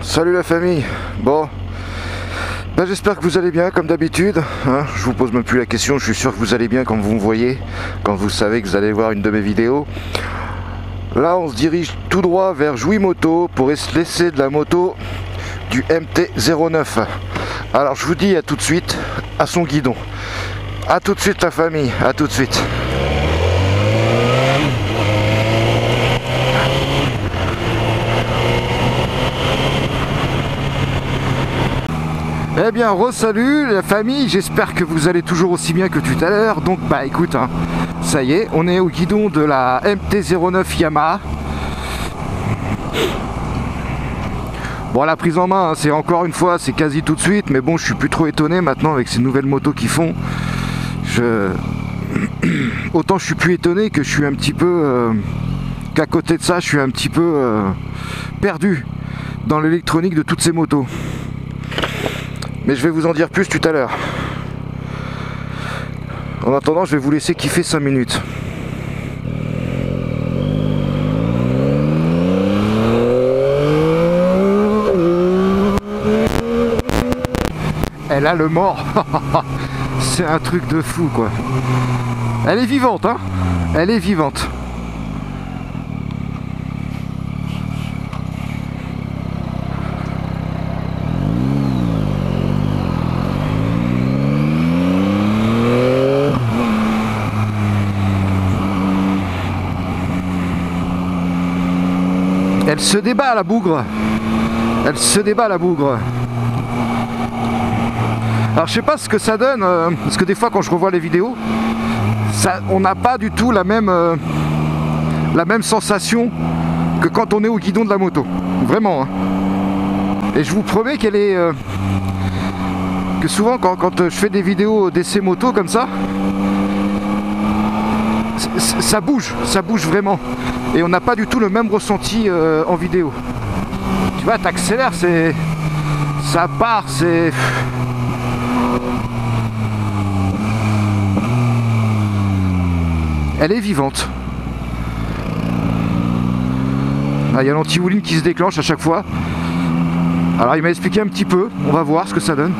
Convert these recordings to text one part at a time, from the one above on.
Salut la famille. Bon, j'espère que vous allez bien comme d'habitude, hein. Je vous pose même plus la question, je suis sûr que vous allez bien quand vous me voyez, quand vous savez que vous allez voir une de mes vidéos. Là on se dirige tout droit vers Jouy Moto pour laisser de la moto du MT-09. Alors je vous dis à tout de suite à son guidon. À tout de suite la famille, à tout de suite. Eh bien, re-salut la famille, j'espère que vous allez toujours aussi bien que tout à l'heure. Donc bah écoute, hein, ça y est, on est au guidon de la MT-09 Yamaha. Bon, la prise en main, hein, c'est encore une fois, c'est quasi tout de suite, mais bon, je suis plus trop étonné maintenant avec ces nouvelles motos qu'ils font. Autant je suis plus étonné que je suis un petit peu... qu'à côté de ça, je suis un petit peu perdu dans l'électronique de toutes ces motos. Mais je vais vous en dire plus tout à l'heure. En attendant, je vais vous laisser kiffer 5 minutes. Elle a le mort. C'est un truc de fou, quoi. Elle est vivante, hein. Elle est vivante. Elle se débat la bougre. Elle se débat la bougre. Alors je sais pas ce que ça donne, parce que des fois quand je revois les vidéos, on n'a pas du tout la même sensation que quand on est au guidon de la moto. Vraiment. Hein. Et je vous promets qu'elle est... que souvent quand je fais des vidéos d'essais moto comme ça, ça bouge vraiment. Et on n'a pas du tout le même ressenti en vidéo. Tu vois, t'accélères, ça part, c'est... Elle est vivante. Il y a l'anti-wheeling qui se déclenche à chaque fois. Alors il m'a expliqué un petit peu, on va voir ce que ça donne.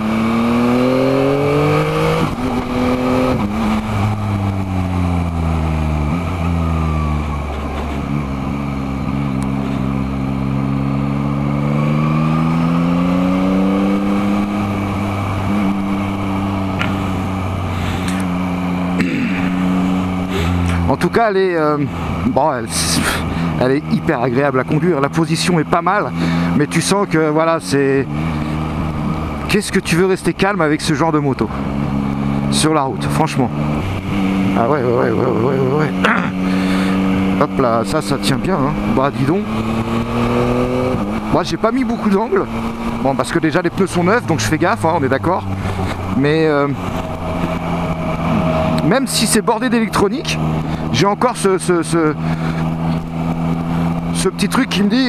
En tout cas, elle est, elle est hyper agréable à conduire. La position est pas mal, mais tu sens que voilà, c'est... Qu'est-ce que tu veux rester calme avec ce genre de moto sur la route, franchement. Ah ouais. Hop là, ça tient bien, hein. Bah dis donc. Moi, j'ai pas mis beaucoup d'angle. Bon, parce que déjà les pneus sont neufs, donc je fais gaffe, hein, on est d'accord. Mais même si c'est bordé d'électronique, j'ai encore ce petit truc qui me dit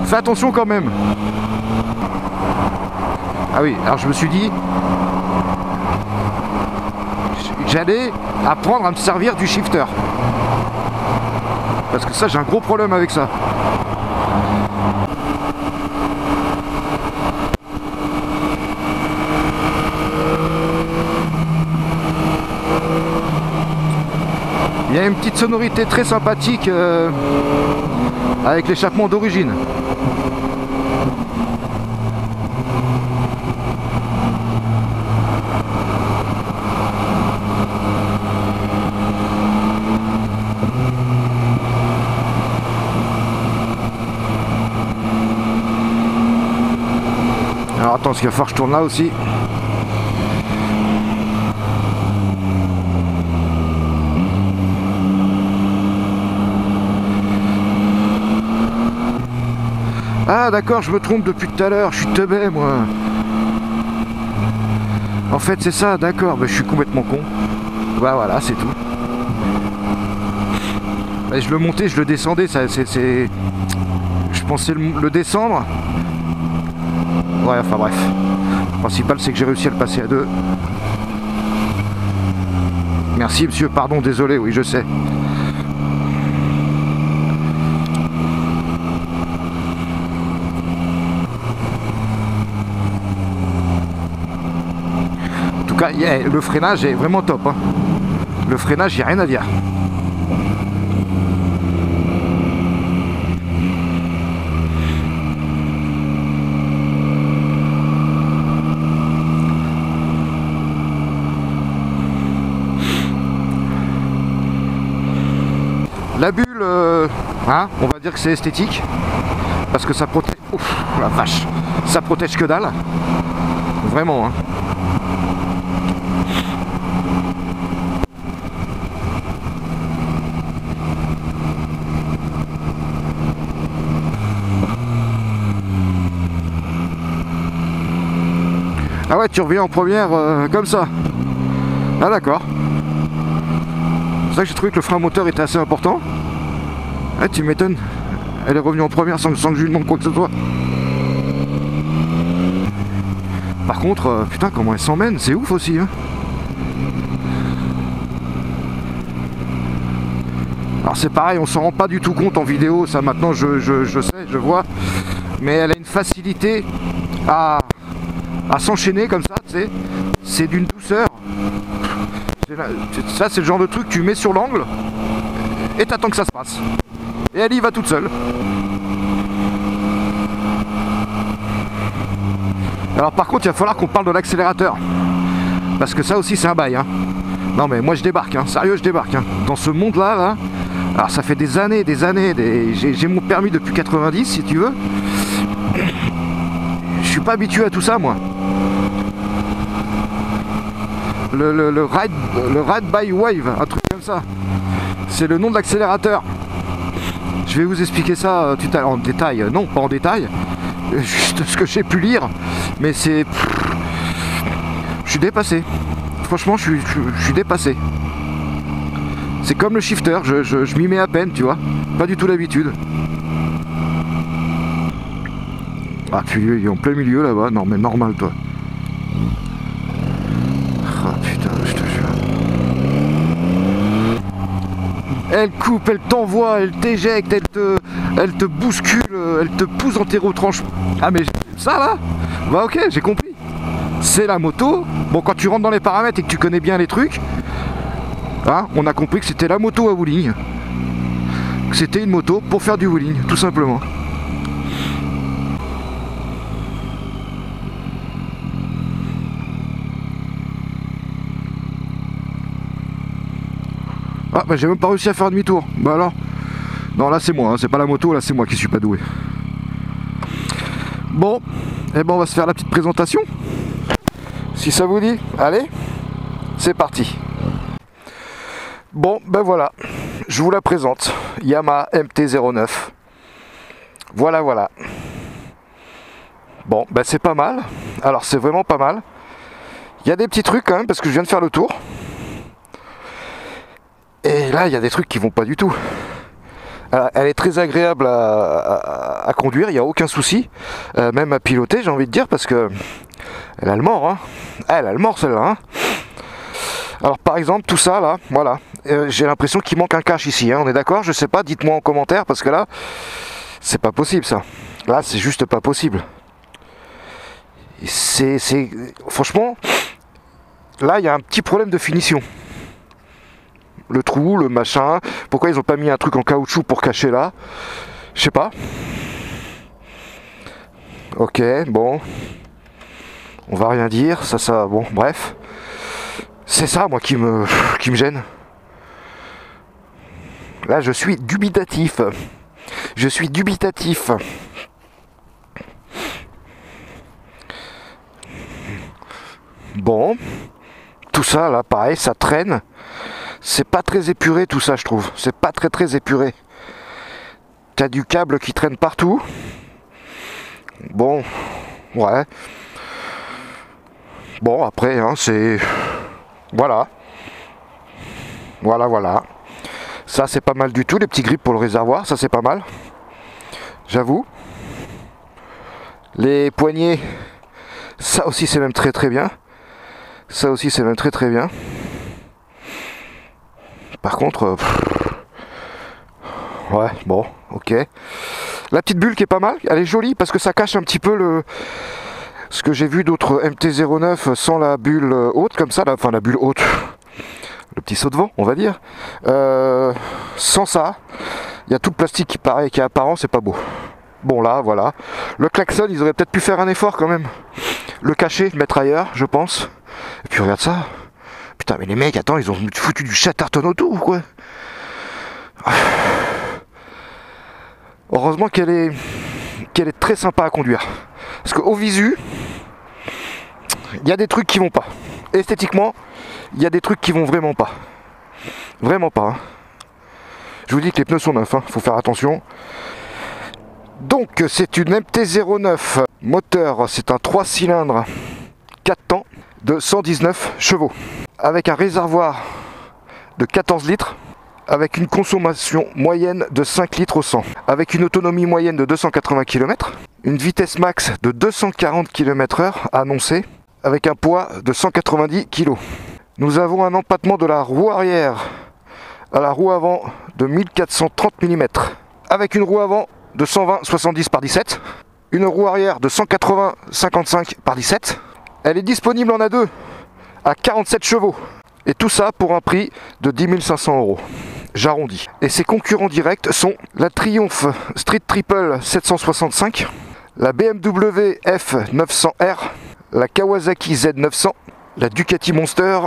fais attention quand même. Ah oui, alors je me suis dit j'allais apprendre à me servir du shifter, parce que ça, j'ai un gros problème avec ça. Il y a une petite sonorité très sympathique avec l'échappement d'origine. Alors attends, parce qu'il va falloir que je tourne là aussi. Ah d'accord, je me trompe depuis tout à l'heure, je suis teubé moi. En fait c'est ça, d'accord, je suis complètement con. Bah voilà, c'est tout. Et je le montais, je le descendais, ça c'est... Je pensais le descendre. Ouais, enfin bref. Le principal c'est que j'ai réussi à le passer à deux. Merci monsieur, pardon, désolé, oui je sais. cas, le freinage est vraiment top. Hein. Le freinage, il n'y a rien à dire. La bulle, hein, on va dire que c'est esthétique, parce que ça protège... Ouf, la vache, ça protège que dalle. Vraiment, hein. Ah ouais, tu reviens en première comme ça. Ah d'accord. C'est ça que j'ai trouvé que le frein moteur était assez important. Ah, tu m'étonnes. Elle est revenue en première sans que je lui demande quoi que ce soit. Par contre, putain, comment elle s'emmène, c'est ouf aussi. Hein. Alors c'est pareil, on s'en rend pas du tout compte en vidéo, ça maintenant je sais, je vois. Mais elle a une facilité à s'enchaîner comme ça, tu sais. C'est d'une douceur. Ça, c'est le genre de truc que tu mets sur l'angle et t'attends que ça se passe. Et elle y va toute seule. Alors par contre, il va falloir qu'on parle de l'accélérateur. Parce que ça aussi, c'est un bail. Hein. Non mais moi, je débarque. Hein. Sérieux, je débarque. Hein. Dans ce monde-là, là, alors ça fait des années. J'ai mon permis depuis 90, si tu veux. Je suis pas habitué à tout ça, moi. Le ride by wave, un truc comme ça. C'est le nom de l'accélérateur. Je vais vous expliquer ça tout à l'heure en détail. Non, pas en détail. Juste ce que j'ai pu lire. Mais c'est... Je suis dépassé. Franchement, je suis dépassé. C'est comme le shifter. Je m'y mets à peine, tu vois. Pas du tout l'habitude. Ah, tu es en plein milieu là-bas. Non, mais normal, toi. Ah, putain, je te jure. Elle coupe, elle t'envoie, elle t'éjecte, elle te bouscule, elle te pousse en tes retranches. Ah, mais ça là, bah ok, j'ai compris. C'est la moto. Bon, quand tu rentres dans les paramètres et que tu connais bien les trucs, hein, on a compris que c'était la moto à wheeling. Que c'était une moto pour faire du wheeling, tout simplement. Ah bah j'ai même pas réussi à faire demi-tour. Bah alors. Non là c'est moi, hein. C'est pas la moto, là c'est moi qui suis pas doué. Bon, et ben on va se faire la petite présentation. Si ça vous dit, allez, c'est parti. Bon ben voilà, je vous la présente. Yamaha MT-09. Voilà voilà. Bon ben c'est pas mal. Alors c'est vraiment pas mal. Il y a des petits trucs quand même parce que je viens de faire le tour. Et là, il y a des trucs qui vont pas du tout. Alors, elle est très agréable à conduire, il n'y a aucun souci. Même à piloter, j'ai envie de dire, parce que elle a le mort. Hein. Elle a le mort, celle-là. Hein. Alors, par exemple, tout ça, là, voilà. J'ai l'impression qu'il manque un cache ici. Hein. On est d'accord? Je sais pas, dites-moi en commentaire, parce que là, c'est pas possible, ça. Là, c'est juste pas possible. Franchement, là, il y a un petit problème de finition. Le trou, le machin. Pourquoi ils ont pas mis un truc en caoutchouc pour cacher là? Je sais pas. Ok, bon. On va rien dire. Ça, bon, bref. C'est ça, moi, qui me gêne. Là, je suis dubitatif. Je suis dubitatif. Bon. Tout ça, là, pareil, ça traîne. C'est pas très épuré tout ça, je trouve. C'est pas très épuré. T'as du câble qui traîne partout. Bon, ouais. Bon, après, hein, c'est... Voilà. Voilà. Ça, c'est pas mal du tout. Les petits grips pour le réservoir, ça, c'est pas mal. J'avoue. Les poignées, ça aussi, c'est même très bien. Ça aussi, c'est même très bien. Par contre, ouais, bon, ok. La petite bulle qui est pas mal, elle est jolie parce que ça cache un petit peu ce que j'ai vu d'autres MT-09 sans la bulle haute comme ça, enfin la bulle haute, le petit saut de vent on va dire, sans ça, il y a tout le plastique qui paraît, qui est apparent, c'est pas beau. Bon là voilà, le klaxon ils auraient peut-être pu faire un effort quand même, le cacher, le mettre ailleurs je pense, et puis regarde ça, putain mais les mecs attends ils ont foutu du Chatterton autour ou quoi. Heureusement qu'elle est très sympa à conduire, parce qu'au visu il y a des trucs qui vont pas, esthétiquement il y a des trucs qui vont vraiment pas, hein. Je vous dis que les pneus sont neufs, hein. Faut faire attention. Donc c'est une MT-09, moteur c'est un 3 cylindres 4 temps de 119 chevaux, avec un réservoir de 14 litres, avec une consommation moyenne de 5 litres au 100, avec une autonomie moyenne de 280 km, une vitesse max de 240 km/h annoncée, avec un poids de 190 kg. Nous avons un empattement de la roue arrière à la roue avant de 1430 mm, avec une roue avant de 120/70 par 17, une roue arrière de 180/55 par 17. Elle est disponible en A2 à 47 chevaux, et tout ça pour un prix de 10 500 €. J'arrondis. Et ses concurrents directs sont la Triumph Street Triple 765, la BMW F900R, la Kawasaki Z900, la Ducati Monster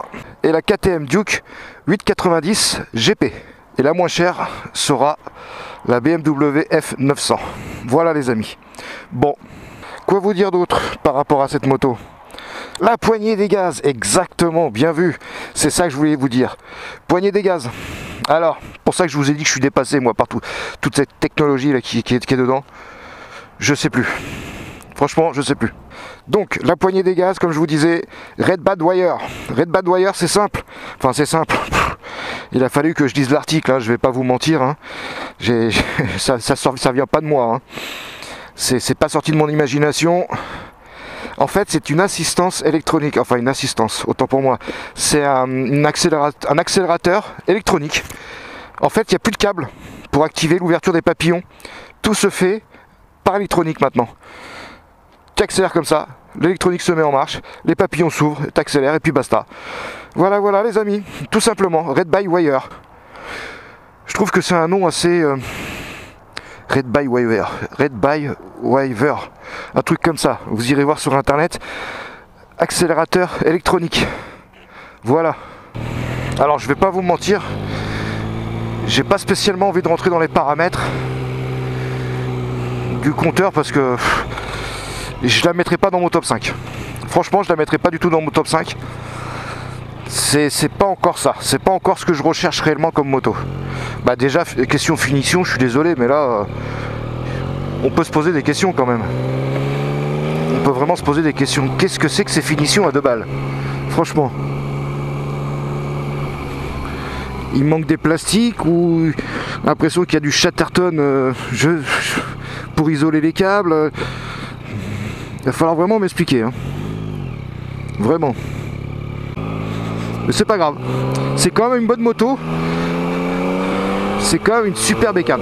et la KTM Duke 890 GP. Et la moins chère sera la BMW F900. Voilà les amis. Bon, quoi vous dire d'autre par rapport à cette moto? La poignée des gaz, exactement, bien vu. C'est ça que je voulais vous dire. Poignée des gaz. Alors, pour ça que je vous ai dit que je suis dépassé moi par toute cette technologie là qui est dedans. Je sais plus. Franchement, je sais plus. Donc, la poignée des gaz, comme je vous disais, Red Bad Wire. Red Bad Wire, c'est simple. Enfin, c'est simple. Il a fallu que je dise l'article, hein, je vais pas vous mentir. Hein. Ça vient pas de moi. Hein. C'est pas sorti de mon imagination. En fait, c'est une assistance électronique. Enfin, une assistance, autant pour moi. C'est un accélérateur électronique. En fait, il n'y a plus de câble pour activer l'ouverture des papillons. Tout se fait par électronique maintenant. Tu accélères comme ça, l'électronique se met en marche, les papillons s'ouvrent, tu accélères et puis basta. Voilà, voilà les amis, tout simplement, Red by Wire. Je trouve que c'est un nom assez... Red by Wire, un truc comme ça, vous irez voir sur internet, accélérateur électronique. Voilà. Alors je vais pas vous mentir, j'ai pas spécialement envie de rentrer dans les paramètres du compteur parce que... je la mettrai pas dans mon top 5. Franchement, je la mettrai pas du tout dans mon top 5. C'est pas encore ça. C'est pas encore ce que je recherche réellement comme moto. Bah déjà, question finition, je suis désolé, mais là, on peut se poser des questions quand même. On peut vraiment se poser des questions. Qu'est-ce que c'est que ces finitions à 2 balles? Franchement. Il manque des plastiques ou l'impression qu'il y a du Chatterton pour isoler les câbles. Il va falloir vraiment m'expliquer, hein. Vraiment. Mais c'est pas grave. C'est quand même une bonne moto. C'est quand même une super bécane.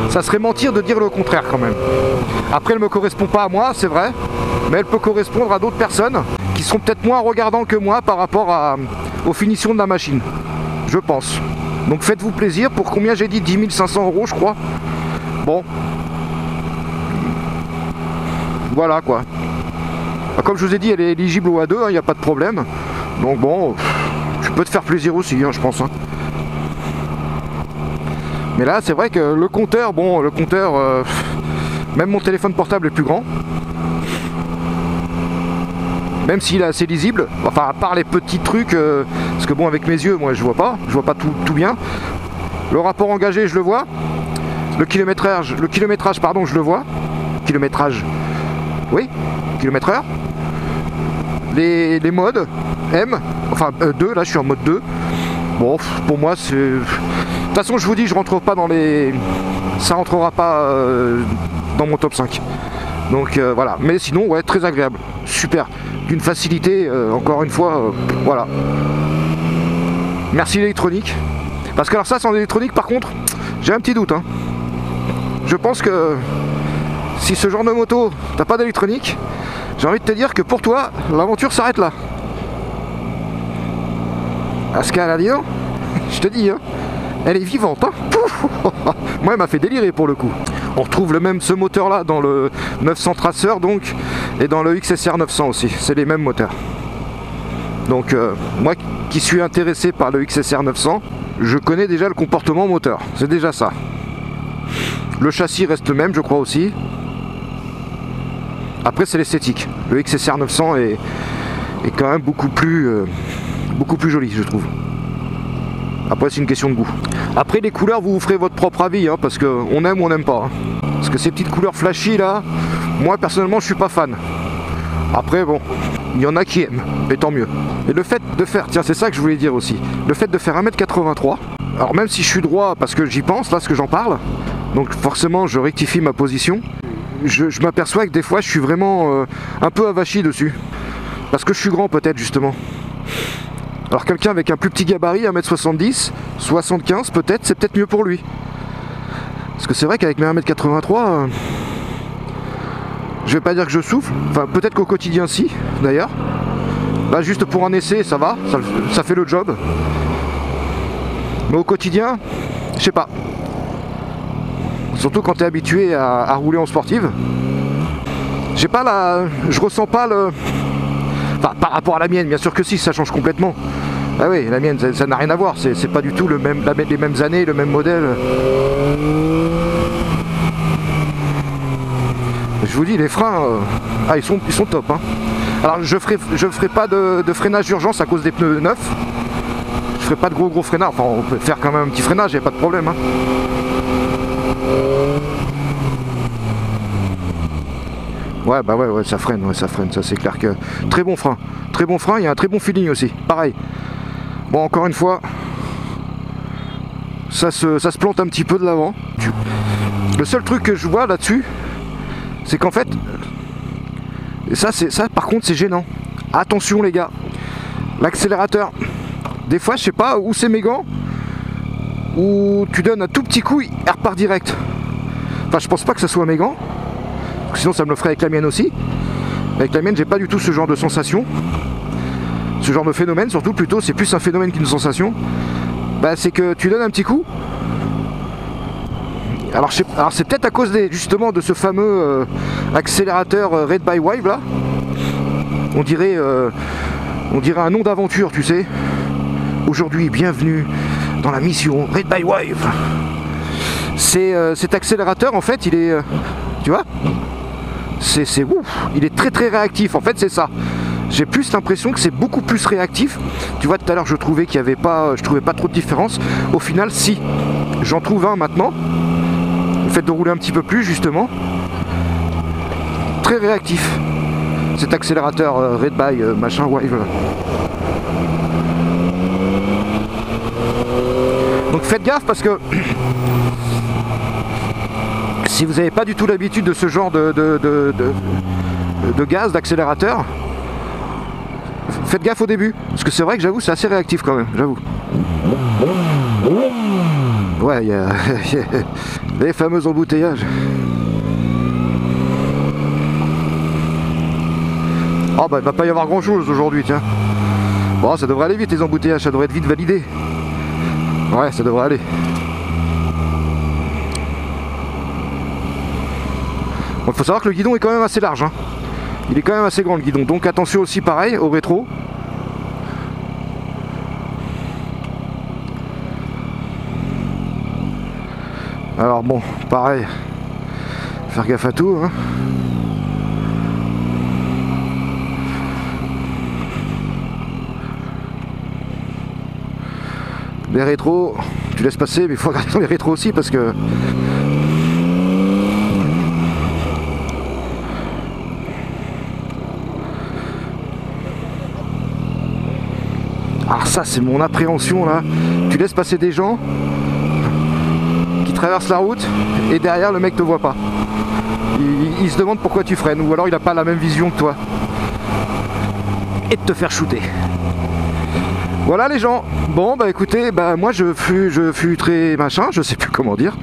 Ça serait mentir de dire le contraire quand même. Après, elle me correspond pas à moi, c'est vrai. Mais elle peut correspondre à d'autres personnes qui sont peut-être moins regardants que moi par rapport aux finitions de la machine. Je pense. Donc faites-vous plaisir. Pour combien j'ai dit? 10 500 €, je crois. Bon. Voilà quoi. Comme je vous ai dit, elle est éligible au A2, il n'y a pas de problème. Donc bon, tu peux te faire plaisir aussi, hein, je pense. Hein. Mais là, c'est vrai que le compteur, bon, même mon téléphone portable est plus grand. Même s'il est assez lisible, enfin à part les petits trucs, parce que bon, avec mes yeux, moi je vois pas tout bien. Le rapport engagé, je le vois. Le kilométrage, pardon, je le vois. Kilométrage. Oui, kilomètre heure. Les modes M, enfin 2, là je suis en mode 2. Bon, pour moi c'est... De toute façon je vous dis, je rentre pas dans les... Ça rentrera pas dans mon top 5. Donc voilà, mais sinon ouais, très agréable, super. D'une facilité, encore une fois, voilà. Merci l'électronique. Parce que alors ça sans électronique par contre, j'ai un petit doute. Hein. Je pense que si ce genre de moto, t'as pas d'électronique, j'ai envie de te dire que pour toi, l'aventure s'arrête là. Ascal a dit non. Je te dis, hein, elle est vivante. Hein. Moi, elle m'a fait délirer pour le coup. On retrouve ce moteur là dans le 900 Tracer donc, et dans le XSR 900 aussi. C'est les mêmes moteurs. Donc moi qui suis intéressé par le XSR 900, je connais déjà le comportement moteur. C'est déjà ça. Le châssis reste le même, je crois aussi. Après, c'est l'esthétique. Le XSR 900 est quand même beaucoup plus joli, je trouve. Après, c'est une question de goût. Après, les couleurs, vous ferez votre propre avis, hein, parce qu'on aime ou on n'aime pas. Hein. Parce que ces petites couleurs flashy là, moi personnellement, je suis pas fan. Après, bon, il y en a qui aiment, et tant mieux. Et le fait de faire, tiens, c'est ça que je voulais dire aussi, le fait de faire 1m83, alors même si je suis droit, parce que j'y pense, là, ce que j'en parle, donc forcément, je rectifie ma position, je m'aperçois que des fois, je suis vraiment un peu avachi dessus. Parce que je suis grand, peut-être, justement. Alors quelqu'un avec un plus petit gabarit, 1m70, 75 peut-être, c'est peut-être mieux pour lui. Parce que c'est vrai qu'avec mes 1m83, je vais pas dire que je souffle, enfin peut-être qu'au quotidien si, d'ailleurs. Là juste pour un essai, ça va, ça fait le job. Mais au quotidien, je sais pas. Surtout quand tu es habitué à rouler en sportive. J'ai pas je ressens pas le... Enfin, par rapport à la mienne, bien sûr que si, ça change complètement. Ah oui, la mienne, ça n'a rien à voir, c'est pas du tout les mêmes années, le même modèle. Je vous dis, les freins, ils sont top. Hein. Alors je ferai pas de freinage d'urgence à cause des pneus neufs. Je ferai pas de gros freinage, enfin on peut faire quand même un petit freinage, il n'y a pas de problème. Hein. Ouais, bah ouais, ça freine, ça c'est clair que... Très bon frein, il y a un très bon feeling aussi, pareil. Bon, encore une fois, ça se plante un petit peu de l'avant. Le seul truc que je vois là-dessus, c'est qu'en fait, et ça par contre c'est gênant. Attention les gars, l'accélérateur, des fois je sais pas où c'est mes gants, où tu donnes un tout petit coup, il repart direct. Enfin je pense pas que ça soit mes gants. Sinon ça me le ferait avec la mienne aussi. Avec la mienne j'ai pas du tout ce genre de sensation. Ce genre de phénomène surtout plutôt, c'est plus un phénomène qu'une sensation. Bah c'est que tu donnes un petit coup. Alors c'est peut-être à cause justement de ce fameux accélérateur Red by Wave là. On dirait un nom d'aventure, tu sais. Aujourd'hui, bienvenue dans la mission Red by Wave. Cet accélérateur en fait il est... tu vois, c'est ouf, il est très réactif, en fait c'est ça. J'ai plus l'impression que c'est beaucoup plus réactif. Tu vois, tout à l'heure je trouvais qu'il y avait pas, je trouvais pas trop de différence. Au final, si, j'en trouve un maintenant. Le fait de rouler un petit peu plus justement, très réactif. Cet accélérateur Red by machin Wave. Donc faites gaffe parce que si vous n'avez pas du tout l'habitude de ce genre de gaz, d'accélérateur, faites gaffe au début. Parce que c'est vrai que j'avoue, c'est assez réactif quand même, j'avoue. Ouais, il y a les fameux embouteillages. Oh bah il va pas y avoir grand chose aujourd'hui, tiens. Bon, ça devrait aller vite les embouteillages, ça devrait être vite validé. Ouais, ça devrait aller. Bon, faut savoir que le guidon est quand même assez large, hein. Il est quand même assez grand le guidon, donc attention aussi pareil au rétro. Alors bon, pareil, faire gaffe à tout, hein. Les rétros, tu laisses passer, mais il faut regarder dans les rétros aussi parce que... Alors ça c'est mon appréhension là, tu laisses passer des gens qui traversent la route et derrière le mec te voit pas. Il se demande pourquoi tu freines ou alors il a pas la même vision que toi. Et de te faire shooter. Voilà les gens. Bon bah écoutez, bah moi je fus très machin, je sais plus comment dire.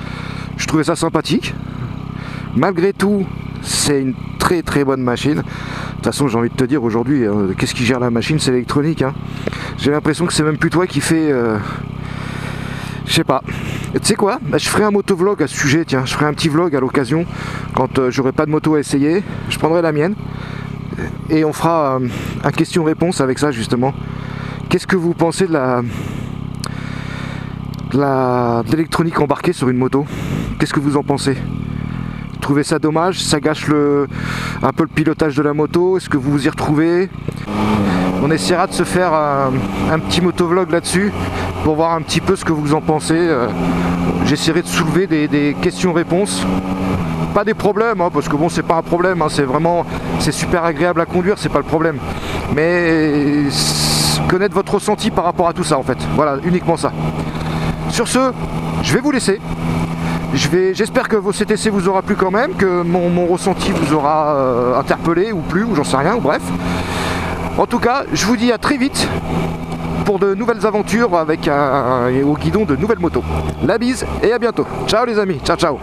Je trouvais ça sympathique. Malgré tout, C'est une très très bonne machine. De toute façon, j'ai envie de te dire aujourd'hui, qu'est-ce qui gère la machine? C'est l'électronique, hein. J'ai l'impression que c'est même plus toi qui fait... je sais pas. Tu sais quoi, bah, je ferai un motovlog à ce sujet, tiens. Je ferai un petit vlog à l'occasion. Quand j'aurai pas de moto à essayer, je prendrai la mienne. Et on fera un question-réponse avec ça, justement. Qu'est-ce que vous pensez de l'électronique embarquée sur une moto? Qu'est-ce que vous en pensez? Vous trouvez ça dommage? Ça gâche un peu le pilotage de la moto? Est-ce que vous vous y retrouvez? On essaiera de se faire un petit motovlog là-dessus pour voir un petit peu ce que vous en pensez. J'essaierai de soulever des questions-réponses. Pas des problèmes, hein, parce que bon, c'est pas un problème, hein, c'est super agréable à conduire, c'est pas le problème. Mais connaître votre ressenti par rapport à tout ça, en fait. Voilà, uniquement ça. Sur ce, je vais vous laisser. J'espère que cet essai vous aura plu quand même, que mon ressenti vous aura interpellé ou plu, ou j'en sais rien, ou bref. En tout cas, je vous dis à très vite pour de nouvelles aventures avec au guidon de nouvelles motos. La bise et à bientôt. Ciao les amis, ciao ciao.